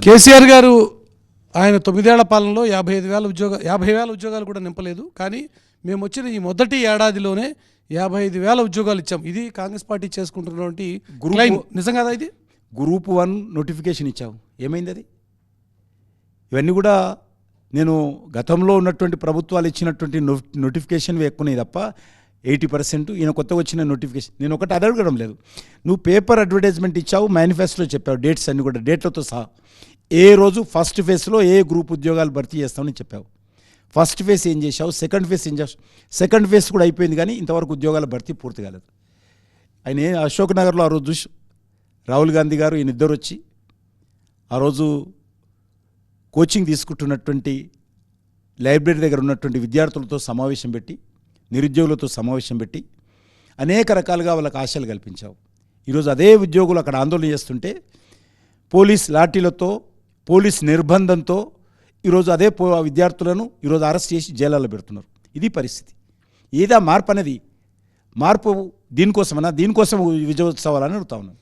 కేసీఆర్ గారు ఆయన 9 ఏళ్ల పాలనలో 50,000 ఉద్యోగాలు కూడా నింపలేదు. కానీ మేము వచ్చిన ఈ మొదటి ఏడాదిలోనే 55,000 ఉద్యోగాలు ఇచ్చాం. ఇది కాంగ్రెస్ పార్టీ చేసుకుంటున్నటువంటి క్లెయిమ్. నిజం కదా ఇది? గ్రూప్ 1 నోటిఫికేషన్ ఇచ్చావు, ఏమైంది అది? ఇవన్నీ కూడా నేను గతంలో ఉన్నటువంటి ప్రభుత్వాలు ఇచ్చినటువంటి నోటిఫికేషన్వి ఎక్కువనే తప్ప 80% ఈయన కొత్తగా వచ్చిన నోటిఫికేషన్. నేను ఒకటి అడగడం లేదు. నువ్వు పేపర్ అడ్వర్టైజ్మెంట్ ఇచ్చావు, మేనిఫెస్టోలో చెప్పావు, డేట్స్ అన్నీ కూడా డేట్లతో సహా. ఏ రోజు ఫస్ట్ ఫేజ్లో ఏ గ్రూప్ ఉద్యోగాలు భర్తీ చేస్తామని చెప్పావు. ఫస్ట్ ఫేజ్ ఏం చేశావు, సెకండ్ ఫేజ్ ఏం చేసావు? సెకండ్ ఫేజ్ కూడా అయిపోయింది కానీ ఇంతవరకు ఉద్యోగాల భర్తీ పూర్తి కాలేదు. ఆయన అశోక్ నగర్లో ఆ రోజు రాహుల్ గాంధీ గారు ఈయన ఇద్దరు వచ్చి ఆ రోజు కోచింగ్ తీసుకుంటున్నటువంటి లైబ్రరీ దగ్గర ఉన్నటువంటి విద్యార్థులతో సమావేశం పెట్టి, నిరుద్యోగులతో సమావేశం పెట్టి అనేక రకాలుగా వాళ్ళకి ఆశలు కల్పించావు. ఈరోజు అదే ఉద్యోగులు అక్కడ ఆందోళన చేస్తుంటే పోలీస్ లాఠీలతో, పోలీస్ నిర్బంధంతో ఈరోజు అదే విద్యార్థులను ఈరోజు అరెస్ట్ చేసి జైళ్ళలో పెడుతున్నారు. ఇది పరిస్థితి. ఏదా మార్పు అనేది? మార్పు దీనికోసమన్నా? దీనికోసం విజయోత్సవాలని అడుగుతా ఉన్నాను.